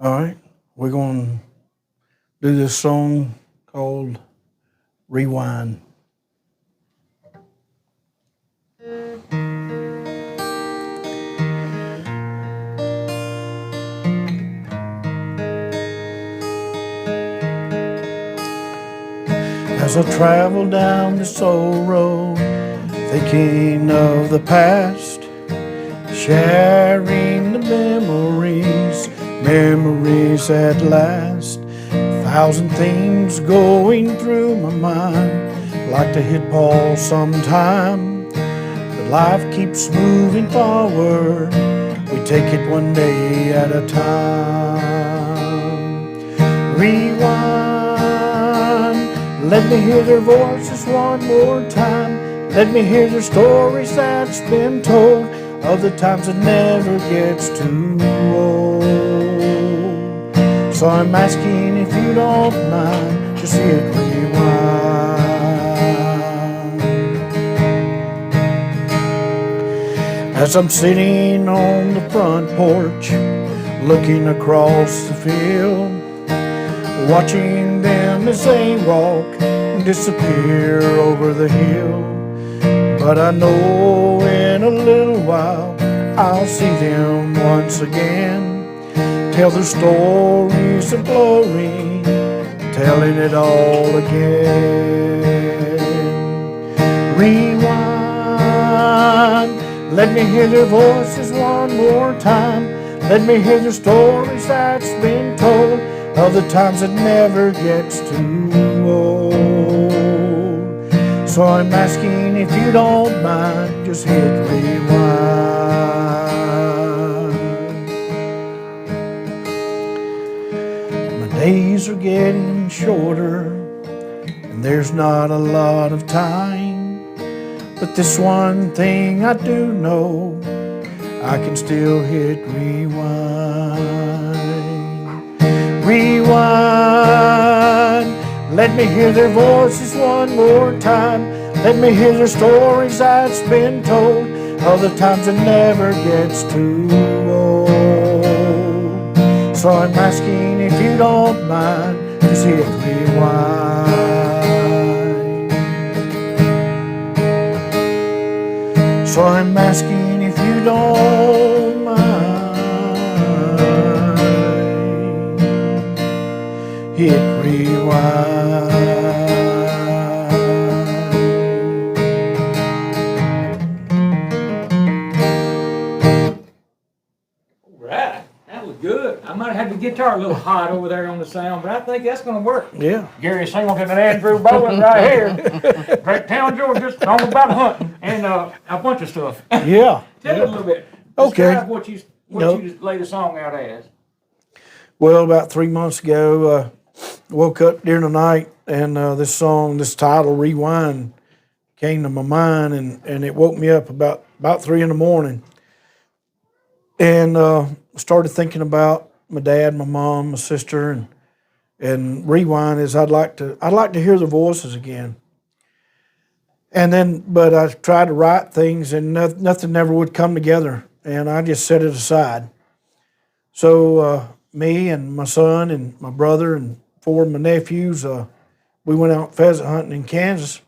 All right, we're going to do this song called Rewind. As I travel down this old road, thinking of the past, sharing the memories at last. 1,000 things going through my mind, like to hit pause sometime, but life keeps moving forward. We take it one day at a time. Rewind, let me hear their voices one more time. Let me hear their stories that's been told, of the times that never gets too old. So I'm asking if you don't mind, just hit rewind. As I'm sitting on the front porch, looking across the field, watching them as they walk and disappear over the hill. But I know in a little while I'll see them once again, tell their stories of glory, telling it all again. Rewind, let me hear their voices one more time. Let me hear the stories that's been told, of the times that never gets too old. So I'm asking if you don't mind, just hit rewind. My days are getting shorter, and there's not a lot of time, but this one thing I do know, I can still hit rewind. Rewind, let me hear their voices one more time. Let me hear their stories that's been told, of the times that never gets too old. So I'm asking if you don't mind, just hit rewind. So I'm asking if you don't mind, hit rewind. All right, that was good. I might have had the guitar a little hot over there on the sound, but I think that's going to work. Yeah. Gary Singleton and Andrew Bowen right here. Great town, Georgia, song about hunting and a bunch of stuff. Yeah. Tell me a little bit. Okay. Describe what you laid the song out as. Well, about 3 months ago, woke up during the night, and this song, this title, Rewind, came to my mind, and it woke me up about 3 in the morning. And started thinking about my dad, my mom, my sister, and rewind is I'd like to hear their voices again. And then, but I tried to write things, and nothing never would come together, and I just set it aside. So me and my son and my brother and 4 of my nephews, we went out pheasant hunting in Kansas,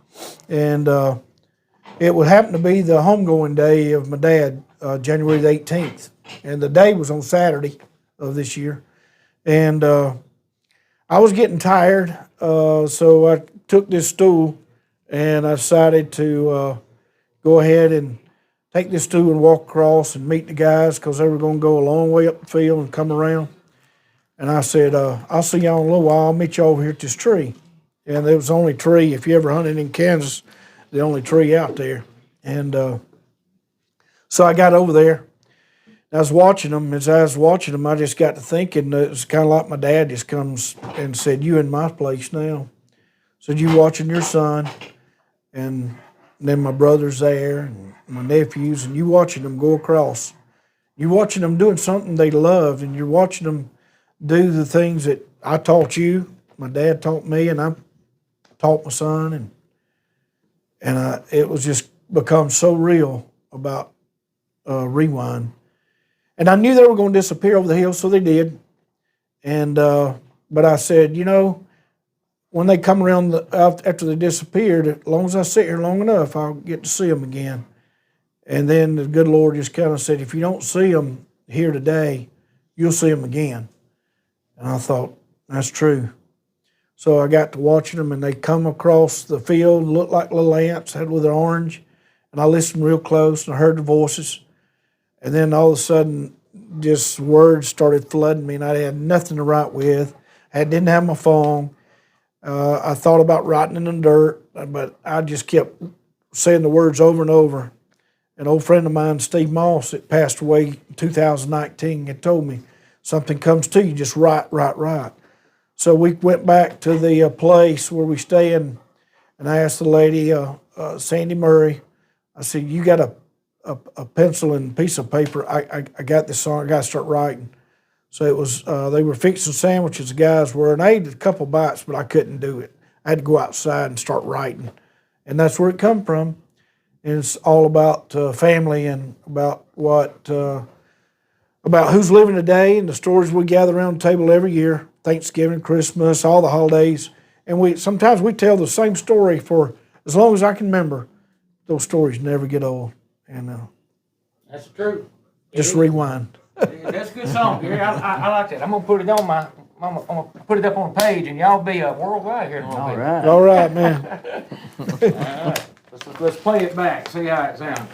and it would happen to be the homegoing day of my dad, January the 18th, and the day was on Saturday of this year, and I was getting tired, so I took this stool, and I decided to go ahead and take this stool and walk across and meet the guys, because they were going to go a long way up the field and come around. And I said, I'll see y'all in a little while. I'll meet you over here at this tree. And there was the only tree, if you ever hunted in Kansas, the only tree out there. And so I got over there. I was watching them. As I was watching them, I just got to thinking, it was kind of like my dad just comes and said, "You in my place now." Said, "You watching your son, and then my brother's there, and my nephews, and you watching them go across. You watching them doing something they loved, and you're watching them do the things that I taught you, my dad taught me, and I taught my son, and it was just become so real about rewind." And I knew they were going to disappear over the hill, so they did. And but I said, you know, when they come around after they disappeared, as long as I sit here long enough, I'll get to see them again. And then the good Lord just kind of said, if you don't see them here today, you'll see them again. And I thought, that's true. So I got to watching them, and they come across the field, looked like little ants, had with an orange. And I listened real close, and I heard the voices. And then all of a sudden, just words started flooding me, and I had nothing to write with. I didn't have my phone. I thought about writing in the dirt, but I just kept saying the words over and over. An old friend of mine, Steve Moss, that passed away in 2019, had told me, something comes to you, just write, write, write. So we went back to the place where we stay in, and I asked the lady, Sandy Murray, I said, you got a pencil and piece of paper? I got this song, I got to start writing. So it was, they were fixing sandwiches, the guys were, and I ate a couple bites, but I couldn't do it. I had to go outside and start writing. And that's where it come from. And it's all about family and about about who's living today and the stories we gather around the table every year, Thanksgiving, Christmas, all the holidays. And sometimes we tell the same story for as long as I can remember. Those stories never get old. And That's true. just rewind. That's a good song, Gary. I like that. I'm gonna put it on I'm gonna put it up on the page, and y'all be worldwide here in a little bit. Right. All right, man. Let's play it back. See how it sounds.